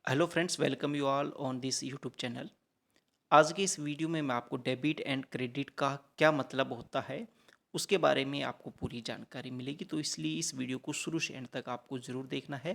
Hello friends, welcome you all on this YouTube channel. आज के इस वीडियो में मैं आपको डेबिट एंड क्रेडिट का क्या मतलब होता है उसके बारे में आपको पूरी जानकारी मिलेगी। तो इसलिए इस वीडियो को शुरू से एंड तक आपको ज़रूर देखना है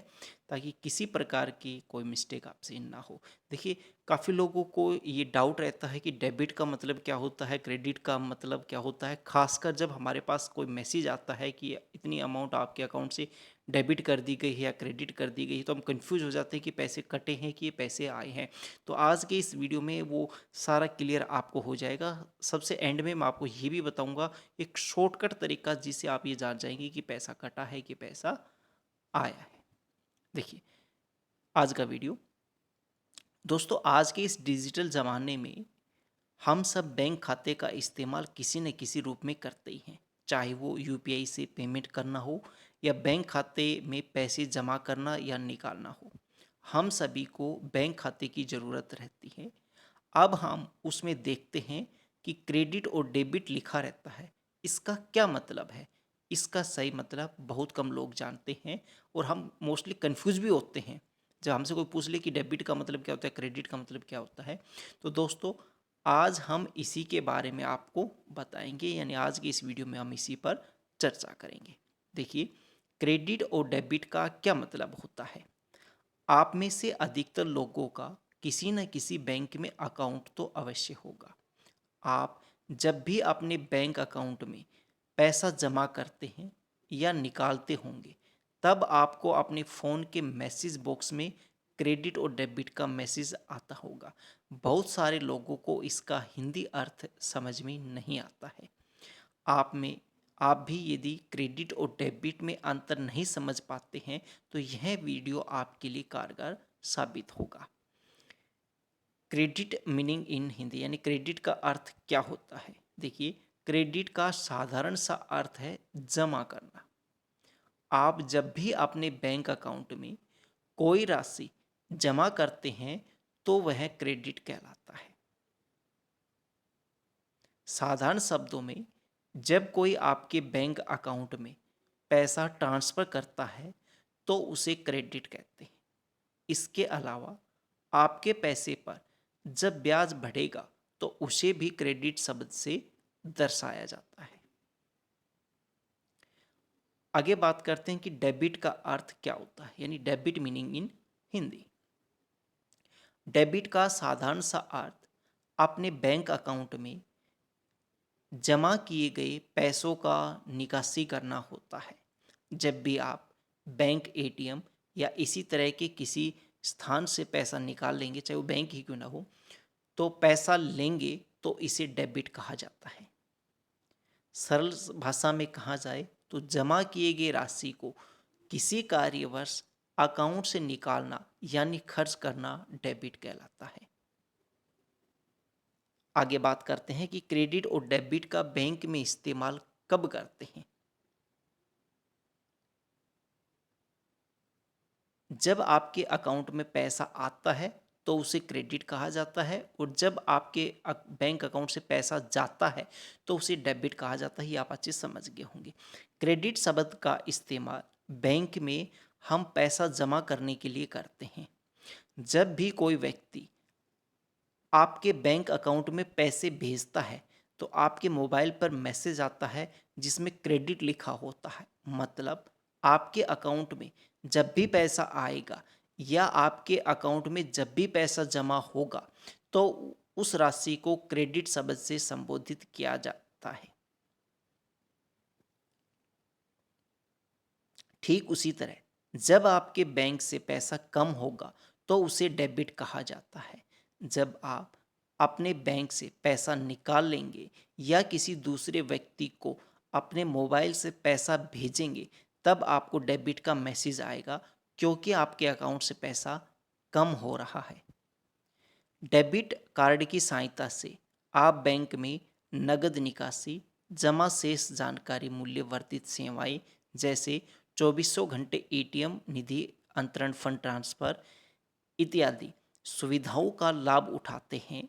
ताकि किसी प्रकार की कोई मिस्टेक आपसे ना हो। देखिए, काफ़ी लोगों को ये डाउट रहता है कि डेबिट का मतलब क्या होता है, क्रेडिट का मतलब क्या होता है। खासकर जब हमारे पास कोई मैसेज आता है कि इतनी अमाउंट आपके अकाउंट से डेबिट कर दी गई है या क्रेडिट कर दी गई है, तो हम कंफ्यूज हो जाते हैं कि पैसे कटे हैं कि ये पैसे आए हैं। तो आज के इस वीडियो में वो सारा क्लियर आपको हो जाएगा। सबसे एंड में मैं आपको ये भी बताऊंगा एक शॉर्टकट तरीका जिससे आप ये जान जाएंगे कि पैसा कटा है कि पैसा आया है। देखिए, आज का वीडियो दोस्तों, आज के इस डिजिटल ज़माने में हम सब बैंक खाते का इस्तेमाल किसी न किसी रूप में करते ही हैं। चाहे वो यूपीआई से पेमेंट करना हो या बैंक खाते में पैसे जमा करना या निकालना हो, हम सभी को बैंक खाते की ज़रूरत रहती है। अब हम उसमें देखते हैं कि क्रेडिट और डेबिट लिखा रहता है, इसका क्या मतलब है। इसका सही मतलब बहुत कम लोग जानते हैं और हम मोस्टली कंफ्यूज भी होते हैं। जब हमसे कोई पूछ ले कि डेबिट का मतलब क्या होता है, क्रेडिट का मतलब क्या होता है, तो दोस्तों आज हम इसी के बारे में आपको बताएंगे, यानी आज की इस वीडियो में हम इसी पर चर्चा करेंगे। देखिए, क्रेडिट और डेबिट का क्या मतलब होता है। आप में से अधिकतर लोगों का किसी न किसी बैंक में अकाउंट तो अवश्य होगा। आप जब भी अपने बैंक अकाउंट में पैसा जमा करते हैं या निकालते होंगे, तब आपको अपने फ़ोन के मैसेज बॉक्स में क्रेडिट और डेबिट का मैसेज आता होगा। बहुत सारे लोगों को इसका हिंदी अर्थ समझ में नहीं आता है। आप भी यदि क्रेडिट और डेबिट में अंतर नहीं समझ पाते हैं, तो यह वीडियो आपके लिए कारगर साबित होगा। क्रेडिट मीनिंग इन हिंदी, यानी क्रेडिट का अर्थ क्या होता है। देखिए, क्रेडिट का साधारण सा अर्थ है जमा करना। आप जब भी अपने बैंक अकाउंट में कोई राशि जमा करते हैं तो वह क्रेडिट कहलाता है। साधारण शब्दों में, जब कोई आपके बैंक अकाउंट में पैसा ट्रांसफ़र करता है तो उसे क्रेडिट कहते हैं। इसके अलावा आपके पैसे पर जब ब्याज बढ़ेगा तो उसे भी क्रेडिट शब्द से दर्शाया जाता है। आगे बात करते हैं कि डेबिट का अर्थ क्या होता है, यानी debit meaning in Hindi. Debit का साधारण सा अर्थ अपने बैंक अकाउंट में जमा किए गए पैसों का निकासी करना होता है। जब भी आप बैंक एटीएम या इसी तरह के किसी स्थान से पैसा निकाल लेंगे, चाहे वो बैंक ही क्यों ना हो, तो पैसा लेंगे तो इसे डेबिट कहा जाता है। सरल भाषा में कहा जाए तो जमा किए गए राशि को किसी कार्यवश अकाउंट से निकालना यानी खर्च करना डेबिट कहलाता है। आगे बात करते हैं कि क्रेडिट और डेबिट का बैंक में इस्तेमाल कब करते हैं। जब आपके अकाउंट में पैसा आता है तो उसे क्रेडिट कहा जाता है, और जब आपके बैंक अकाउंट से पैसा जाता है तो उसे डेबिट कहा जाता है। ये आप अच्छे समझ गए होंगे। क्रेडिट शब्द का इस्तेमाल बैंक में हम पैसा जमा करने के लिए करते हैं। जब भी कोई व्यक्ति आपके बैंक अकाउंट में पैसे भेजता है तो आपके मोबाइल पर मैसेज आता है जिसमें क्रेडिट लिखा होता है। मतलब आपके अकाउंट में जब भी पैसा आएगा या आपके अकाउंट में जब भी पैसा जमा होगा तो उस राशि को क्रेडिट शब्द से संबोधित किया जाता है। ठीक उसी तरह जब आपके बैंक से पैसा कम होगा तो उसे डेबिट कहा जाता है। जब आप अपने बैंक से पैसा निकाल लेंगे या किसी दूसरे व्यक्ति को अपने मोबाइल से पैसा भेजेंगे, तब आपको डेबिट का मैसेज आएगा, क्योंकि आपके अकाउंट से पैसा कम हो रहा है। डेबिट कार्ड की सहायता से आप बैंक में नगद निकासी, जमा शेष जानकारी, मूल्य वर्धित सेवाएं जैसे चौबीसों घंटे एटीएम, निधि अंतरण, फंड ट्रांसफ़र इत्यादि सुविधाओं का लाभ उठाते हैं।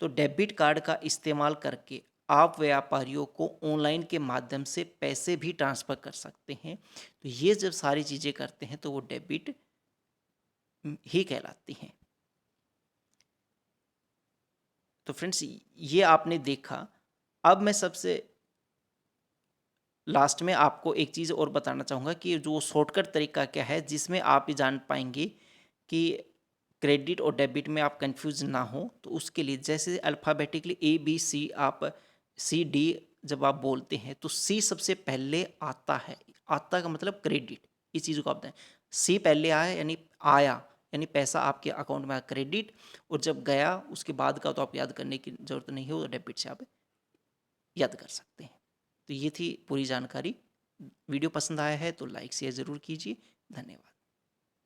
तो डेबिट कार्ड का इस्तेमाल करके आप व्यापारियों को ऑनलाइन के माध्यम से पैसे भी ट्रांसफ़र कर सकते हैं। तो ये जब सारी चीज़ें करते हैं तो वो डेबिट ही कहलाती हैं। तो फ्रेंड्स, ये आपने देखा। अब मैं सबसे लास्ट में आपको एक चीज़ और बताना चाहूँगा कि जो शॉर्टकट तरीका क्या है जिसमें आप ये जान पाएंगे कि क्रेडिट और डेबिट में आप कंफ्यूज ना हो। तो उसके लिए जैसे अल्फ़ाबेटिकली ABC, आप CD जब आप बोलते हैं तो C सबसे पहले आता है। आता का मतलब क्रेडिट, इस चीज़ को आप दें। C पहले आया यानी आया, यानी पैसा आपके अकाउंट में आया, क्रेडिट। और जब गया उसके बाद का तो आप याद करने की ज़रूरत नहीं हो, तो डेबिट से आप याद कर सकते हैं। तो ये थी पूरी जानकारी। वीडियो पसंद आया है तो लाइक शेयर ज़रूर कीजिए। धन्यवाद।